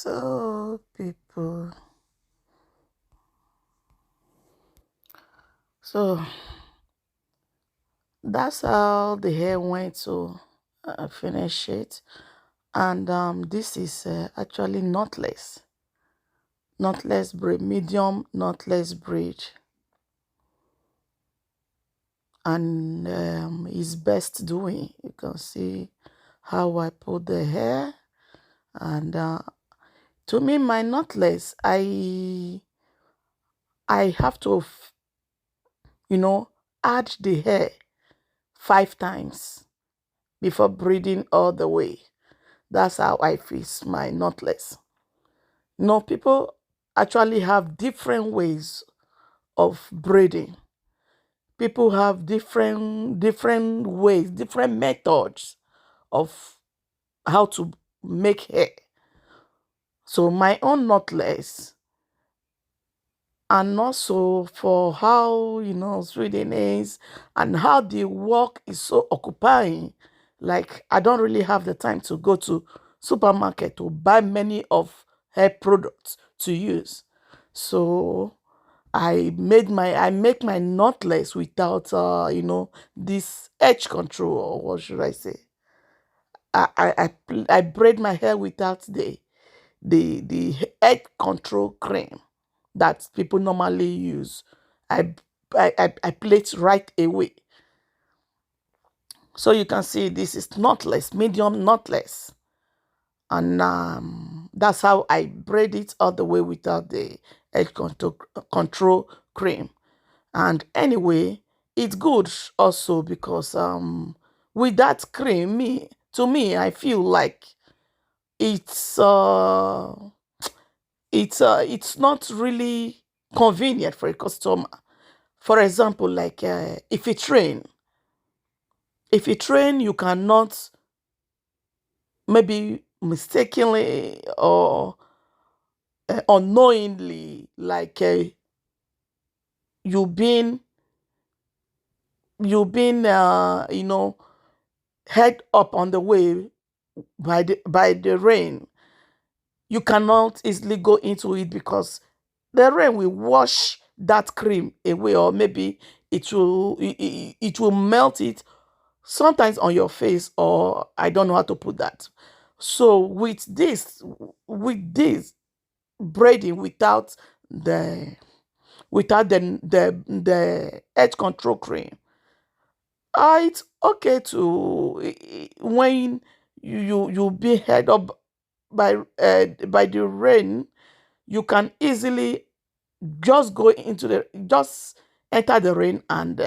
So, people, so that's how the hair went to finish it. And this is actually knotless braid, medium knotless braid, and it's best doing. You can see how I put the hair, and to me, my knotless, I have to, add the hair 5 times before braiding all the way. That's how I fix my knotless. People actually have different ways of braiding. People have different ways, different methods of how to make hair. So my own knotless, and also for how Sweden is and how the work is so occupying. Like I don't really have the time to go to supermarket to buy many of hair products to use. So I make my knotless without this edge control, or what should I say. I braid my hair without the edge control cream that people normally use. I I plait right away. So you can see this is knotless, medium knotless. And that's how I braid it all the way without the edge control cream. And anyway, it's good also because with that cream, to me, I feel like it's it's not really convenient for a customer. For example, like if you train, you cannot maybe mistakenly or unknowingly, like you been you been head up on the way by the rain. You cannot easily go into it because the rain will wash that cream away, or maybe it will melt it sometimes on your face, or I don't know how to put that. So with this braiding the without the edge control cream, it's okay to when you be head up by the rain. You can easily just enter the rain and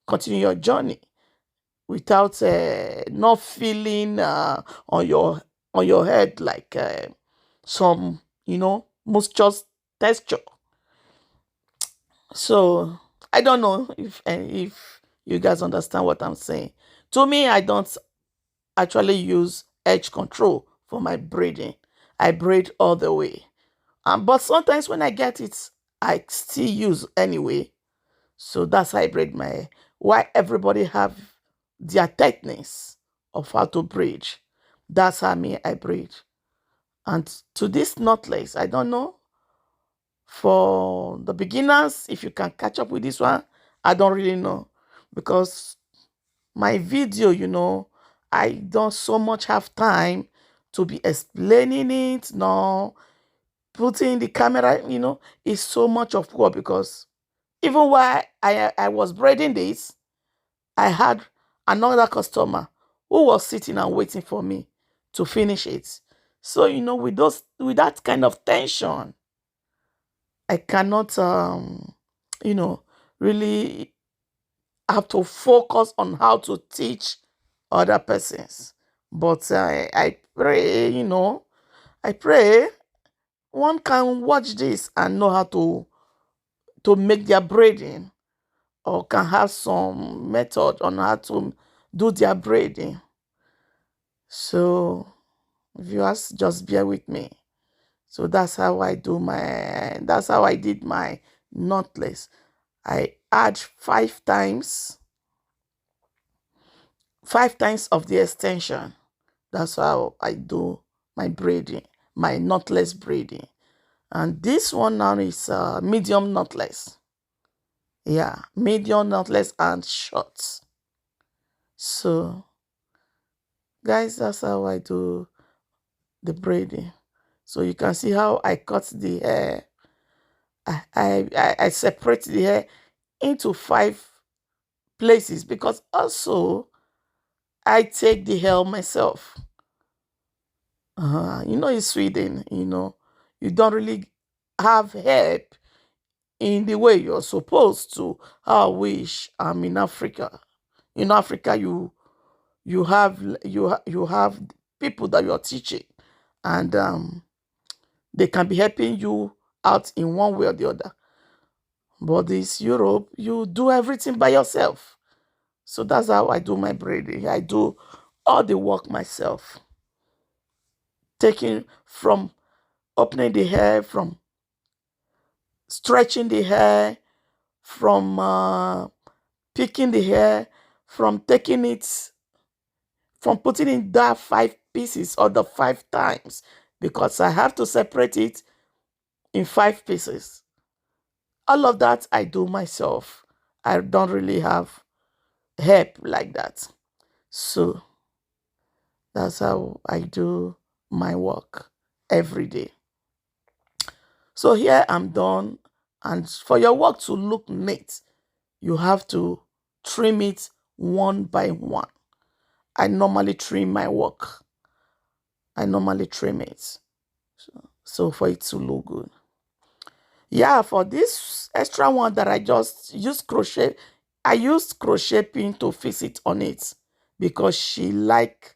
continue your journey without not feeling on your head like some moisture texture. So I don't know if you guys understand what I'm saying. To me, I don't actually use edge control for my braiding. I braid all the way. But sometimes when I get it, I still use anyway. So that's how I braid my hair. Why everybody have their techniques of how to braid. That's how me I braid. And to this knotless, I don't know. For the beginners, if you can catch up with this one, I don't really know. Because my video, I don't so much have time to be explaining it. No, putting the camera, is so much of work because even while I was braiding this, I had another customer who was sitting and waiting for me to finish it. So, with that kind of tension, I cannot you know, really have to focus on how to teach other persons. But I pray, I pray one can watch this and know how to make their braiding, or can have some method on how to do their braiding. So viewers, just bear with me. So that's how I did my knotless. I add 5 times of the extension. That's how I do my braiding. my knotless braiding. And this one now is medium knotless. Yeah, medium knotless and short. So guys, that's how I do the braiding. So you can see how I cut the hair. I separate the hair into 5 places because also I take the hair myself. In Sweden, you don't really have help in the way you're supposed to. How I wish I'm in Africa. In Africa, you have people that you're teaching, and they can be helping you out in one way or the other. But this Europe, you do everything by yourself. So that's how I do my braiding. I do all the work myself, taking from opening the hair, from stretching the hair, from picking the hair, from taking it, from putting in that 5 pieces or the 5 times, because I have to separate it in 5 pieces. All of that I do myself. I don't really have help like that. So that's how I do my work every day. So here I'm done. And for your work to look neat, you have to trim it one by one. I normally trim my work. I normally trim it. So for it to look good. Yeah, for this extra one that I just used crochet, I used crochet pin to fix it on it because she liked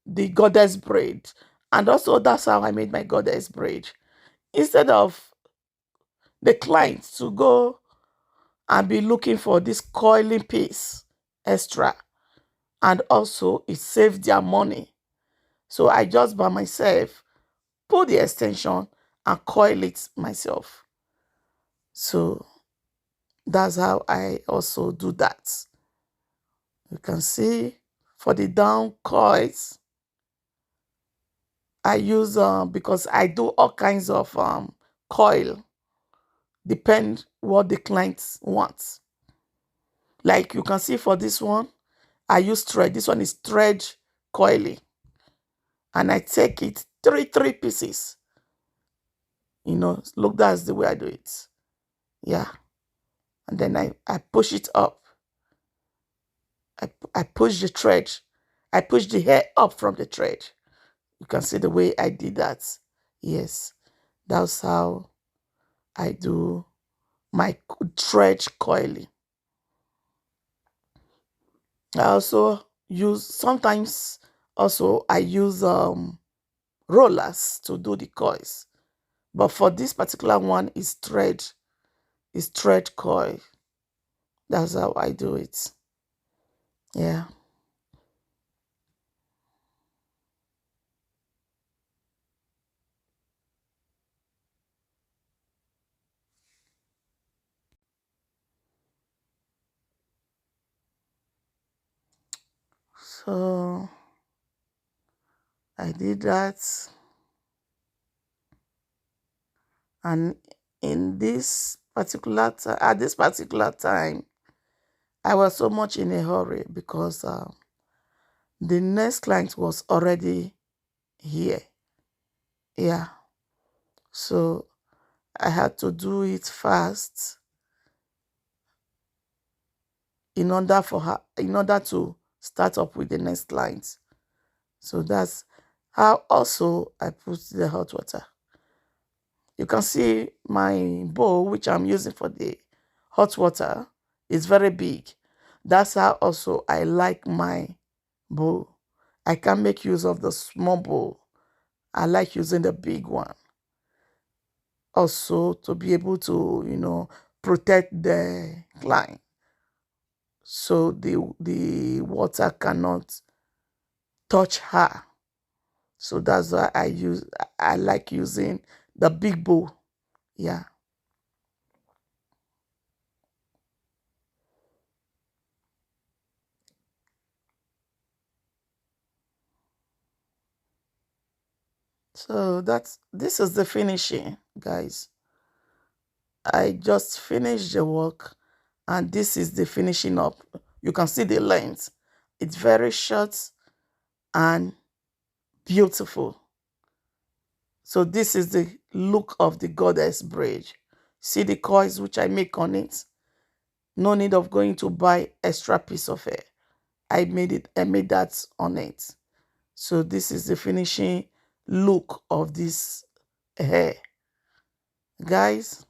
the goddess braid. And also that's how I made my goddess braid. Instead of the client to go and be looking for this coiling piece extra, and also it saved their money. So I just by myself put the extension and coil it myself. So that's how I also do that. You can see for the down coils, I use because I do all kinds of coil, depend what the client wants. Like you can see for this one, I use thread. This one is thread coiling, and I take it three pieces. Look, that's the way I do it. Yeah, and then I push it up. I push the thread. I push the hair up from the thread. You can see the way I did that. Yes, that's how I do my thread coiling. I also use sometimes also I use rollers to do the coils. But for this particular one is thread coil. That's how I do it. Yeah. So I did that, and in this particular at this particular time, I was so much in a hurry because the next client was already here. Yeah. So I had to do it fast in order to start up with the next client. So that's how also I put the hot water. You can see my bowl, which I'm using for the hot water, is very big. That's how also I like my bowl. I can make use of the small bowl. I like using the big one. Also to be able to, protect the client. So the water cannot touch her. So that's why I like using the big bowl. Yeah. So this is the finishing, guys. I just finished the work, and this is the finishing up. You can see the length. It's very short and beautiful. So this is the look of the goddess braid. See the coils which I make on it? No need of going to buy extra piece of hair. I made that on it. So this is the finishing look of this hair. Guys,